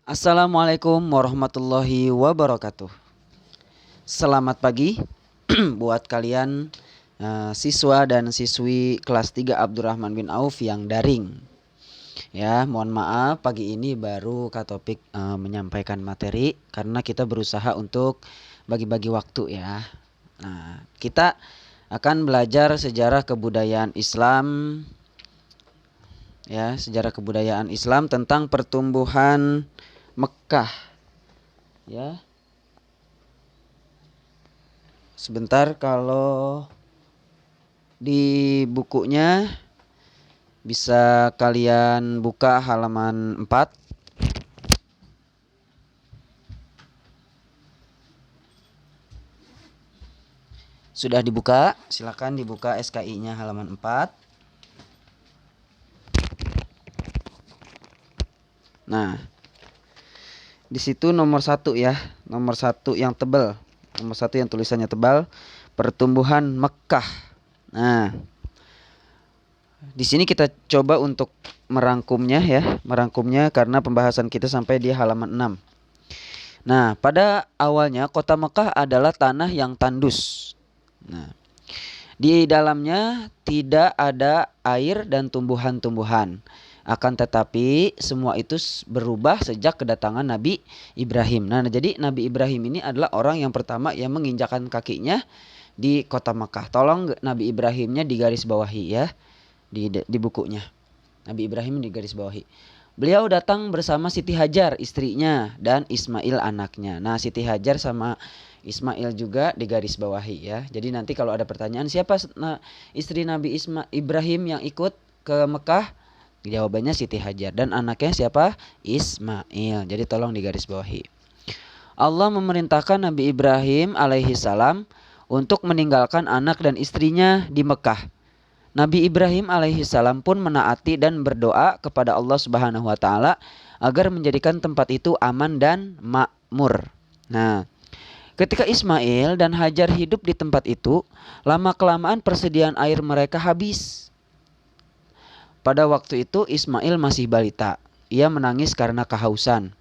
Assalamualaikum warahmatullahi wabarakatuh. Selamat pagi buat kalian siswa dan siswi kelas 3 Abdurrahman bin Auf yang daring. Ya, mohon maaf pagi ini baru Kak Topik menyampaikan materi karena kita berusaha untuk bagi-bagi waktu ya. Nah, kita akan belajar sejarah kebudayaan Islam ya, sejarah kebudayaan Islam tentang pertumbuhan Mekah ya. Sebentar, kalau di bukunya bisa kalian buka halaman 4. Sudah dibuka? Silakan dibuka SKI-nya halaman 4. Nah, di situ nomor 1 ya, nomor 1 yang tebal, nomor 1 yang tulisannya tebal, pertumbuhan Mekah. Nah, di sini kita coba untuk merangkumnya ya, merangkumnya karena pembahasan kita sampai di halaman 6. Nah, pada awalnya kota Mekah adalah tanah yang tandus. Nah, di dalamnya tidak ada air dan tumbuhan-tumbuhan. Akan tetapi semua itu berubah sejak kedatangan Nabi Ibrahim. Nah, jadi Nabi Ibrahim ini adalah orang yang pertama yang menginjakan kakinya di kota Mekah. Tolong Nabi Ibrahimnya digaris bawahi ya di bukunya. Nabi Ibrahim digaris bawahi. Beliau datang bersama Siti Hajar istrinya dan Ismail anaknya. Nah, Siti Hajar sama Ismail juga digaris bawahi ya. Jadi nanti kalau ada pertanyaan siapa istri Nabi Ibrahim yang ikut ke Mekah, jawabannya Siti Hajar. Dan anaknya siapa? Ismail. Jadi tolong digaris bawahi. Allah memerintahkan Nabi Ibrahim alaihi salam untuk meninggalkan anak dan istrinya di Mekah. Nabi Ibrahim alaihi salam pun menaati dan berdoa kepada Allah Subhanahu wa taala agar menjadikan tempat itu aman dan makmur. Nah, ketika Ismail dan Hajar hidup di tempat itu, lama-kelamaan persediaan air mereka habis. Pada waktu itu Ismail masih balita. Ia menangis karena kehausan.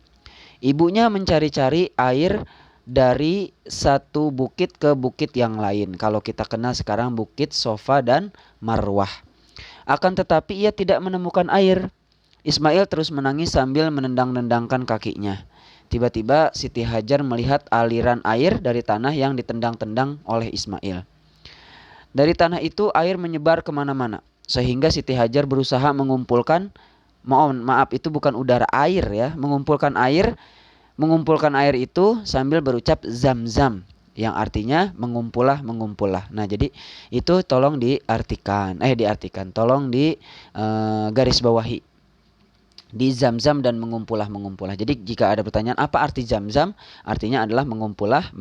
Ibunya mencari-cari air dari satu bukit ke bukit yang lain. Kalau kita kenal sekarang bukit Sofa dan Marwah. Akan tetapi ia tidak menemukan air. Ismail terus menangis sambil menendang-nendangkan kakinya. Tiba-tiba Siti Hajar melihat aliran air dari tanah yang ditendang-tendang oleh Ismail. Dari tanah itu air menyebar kemana-mana. Sehingga Siti Hajar berusaha mengumpulkan, maaf itu bukan udara, air ya. Mengumpulkan air itu sambil berucap zam-zam, yang artinya mengumpullah. Nah, jadi itu tolong diartikan, tolong di garis bawahi. Di zam-zam dan mengumpullah. Jadi jika ada pertanyaan apa arti zam-zam, artinya adalah mengumpullah.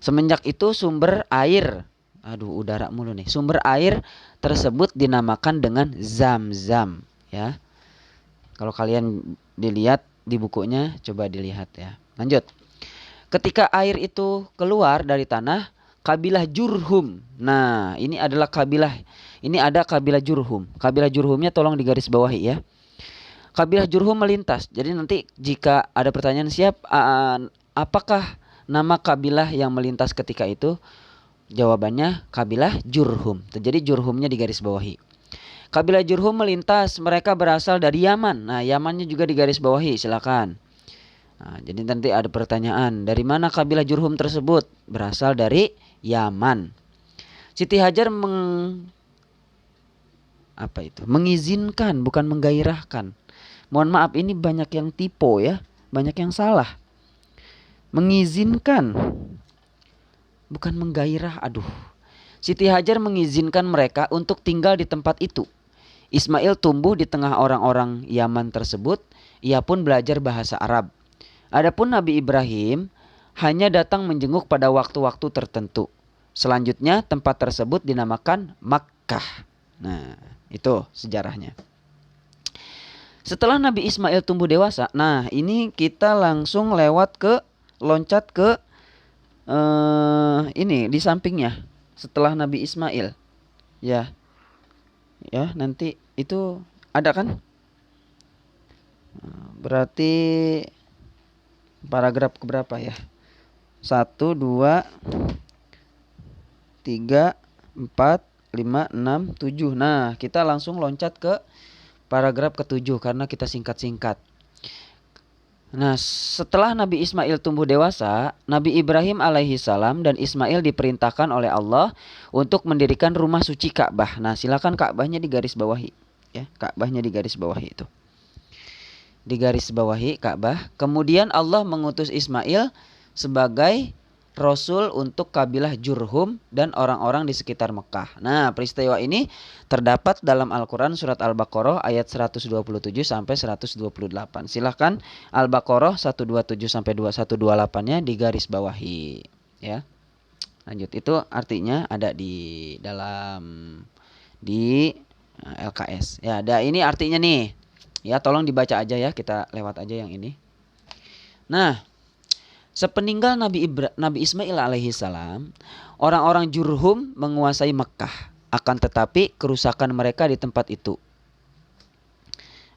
Semenjak itu sumber air, udara mulu nih. Sumber air tersebut dinamakan dengan zam-zam ya. Kalau kalian dilihat di bukunya, coba dilihat ya. Lanjut. Ketika air itu keluar dari tanah, kabilah Jurhum. Nah, ini adalah kabilah. Ini ada kabilah Jurhum. Kabilah Jurhumnya tolong digaris bawahi ya. Kabilah Jurhum melintas. Jadi nanti jika ada pertanyaan apakah nama kabilah yang melintas ketika itu? Jawabannya kabilah Jurhum. Jadi Jurhumnya digaris bawahi. Kabilah Jurhum melintas, mereka berasal dari Yaman. Nah, Yamannya juga digaris bawahi, silakan. Nah, jadi nanti ada pertanyaan, dari mana kabilah Jurhum tersebut? Berasal dari Yaman. Siti Hajar mengizinkan, bukan menggairahkan. Mohon maaf, ini banyak yang typo ya, banyak yang salah. Mengizinkan, bukan menggairah. Siti Hajar mengizinkan mereka untuk tinggal di tempat itu. Ismail tumbuh di tengah orang-orang Yaman tersebut. Ia pun belajar bahasa Arab. Adapun Nabi Ibrahim hanya datang menjenguk pada waktu-waktu tertentu. Selanjutnya tempat tersebut dinamakan Makkah. Nah, itu sejarahnya. Setelah Nabi Ismail tumbuh dewasa, nah ini kita langsung loncat ke ini di sampingnya. Setelah Nabi Ismail ya nanti itu ada kan Berarti paragraf keberapa ya? 1, 2, 3, 4, 5, 6, 7. Nah, kita langsung loncat ke paragraf ke-7 karena kita singkat-singkat. Nah, setelah Nabi Ismail tumbuh dewasa, Nabi Ibrahim alaihi salam dan Ismail diperintahkan oleh Allah untuk mendirikan rumah suci Ka'bah. Nah, silakan Ka'bahnya digaris bawahi ya. Ka'bahnya digaris bawahi itu. Digaris bawahi Ka'bah. Kemudian Allah mengutus Ismail sebagai rasul untuk kabilah Jurhum dan orang-orang di sekitar Mekah. Nah, peristiwa ini terdapat dalam Al-Quran surat Al-Baqarah ayat 127 sampai 128. Silahkan Al-Baqarah 127 sampai 2128-nya digaris bawahi ya. Lanjut, itu artinya ada di dalam di LKS. Ya, ada ini artinya nih. Ya, tolong dibaca aja ya, kita lewat aja yang ini. Nah, sepeninggal Nabi Ismail alaihi salam, orang-orang Jurhum menguasai Mekah. Akan tetapi kerusakan mereka di tempat itu.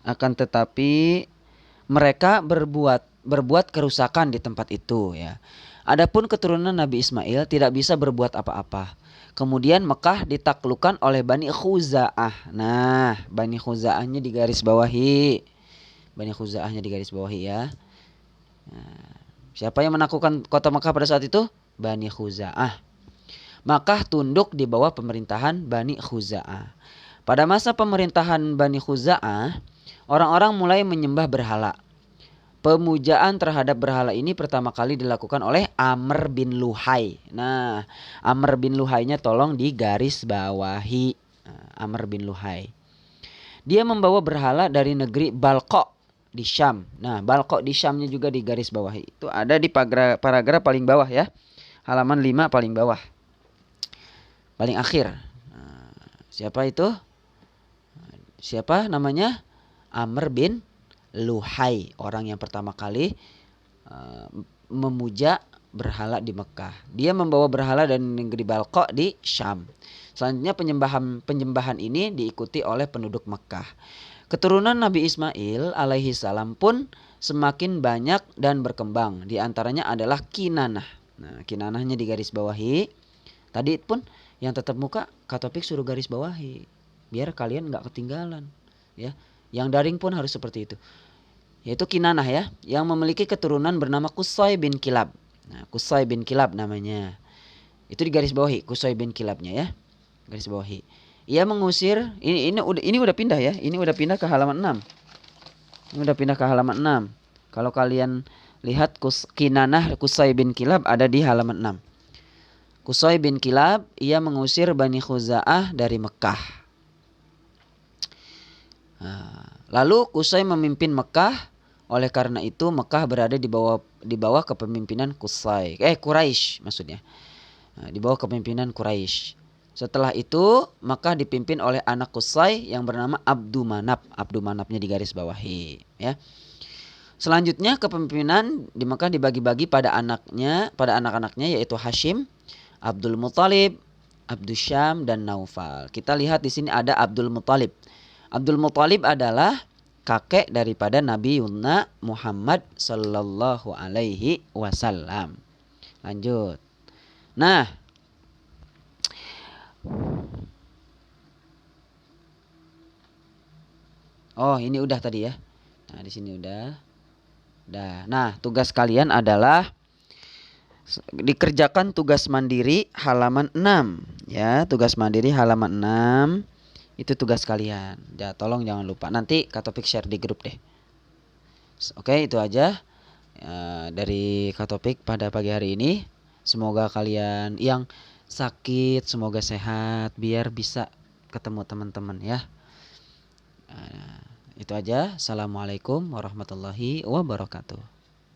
Akan tetapi mereka berbuat kerusakan di tempat itu ya. Adapun keturunan Nabi Ismail tidak bisa berbuat apa-apa. Kemudian Mekah ditaklukkan oleh Bani Khuza'ah. Nah, Bani Khuza'ahnya digaris bawahi. Bani Khuza'ahnya digaris bawahi ya. Nah, siapa yang menaklukkan kota Mekah pada saat itu? Bani Khuza'ah. Makkah tunduk di bawah pemerintahan Bani Khuza'ah. Pada masa pemerintahan Bani Khuza'ah, orang-orang mulai menyembah berhala. Pemujaan terhadap berhala ini pertama kali dilakukan oleh Amr bin Luhai. Nah, Amr bin Luhainya tolong digaris bawahi. Amr bin Luhai. Dia membawa berhala dari negeri Balqa di Syam. Nah, Balqa di Syamnya juga digaris bawahi. Itu ada di paragraf paling bawah ya. Halaman 5 paling bawah. Paling akhir. Siapa itu? Siapa namanya? Amr bin Luhai, orang yang pertama kali memuja berhala di Mekah. Dia membawa berhala dari negeri Balqa di Syam. Selanjutnya penyembahan ini diikuti oleh penduduk Mekah. Keturunan Nabi Ismail alaihi salam pun semakin banyak dan berkembang. Di antaranya adalah Kinanah. Nah, Kinanahnya digaris bawahi. Tadi pun yang tetap muka Katopik suruh garis bawahi biar kalian nggak ketinggalan ya. Yang daring pun harus seperti itu. Yaitu Kinanah ya, yang memiliki keturunan bernama Qusay bin Kilab. Nah, Qusay bin Kilab namanya. Itu digaris bawahi Qusay bin Kilabnya ya. Garis bawahi. Ia mengusir ini udah pindah ya. Ini udah pindah ke halaman 6. Ini udah pindah ke halaman 6. Kalau kalian lihat Kinanah Qusay bin Kilab ada di halaman 6. Qusay bin Kilab ia mengusir Bani Khuza'ah dari Mekah. Lalu Qusay memimpin Mekah. Oleh karena itu Mekah berada di bawah kepemimpinan Quraisy maksudnya. Di bawah kepemimpinan Quraisy. Setelah itu Mekah dipimpin oleh anak Qusay yang bernama Abdu Manaf. Abdu Manafnya digaris bawahi ya. Selanjutnya kepemimpinan di Mekah dibagi-bagi pada anak-anaknya yaitu Hashim, Abdul Muthalib, Abdus Syam dan Naufal. Kita lihat di sini ada Abdul Muthalib. Abdul Muthalib adalah kakek daripada Nabi Muhammad sallallahu alaihi wasallam. Lanjut. Nah, oh ini udah tadi ya. Nah di sini udah. Nah tugas kalian adalah dikerjakan tugas mandiri halaman 6 ya. Tugas mandiri halaman 6. Itu tugas kalian. Ya, tolong jangan lupa. Nanti Katopik share di grup deh. Oke, itu aja dari Katopik pada pagi hari ini. Semoga kalian yang sakit semoga sehat biar bisa ketemu teman-teman ya. Itu aja. Assalamualaikum warahmatullahi wabarakatuh.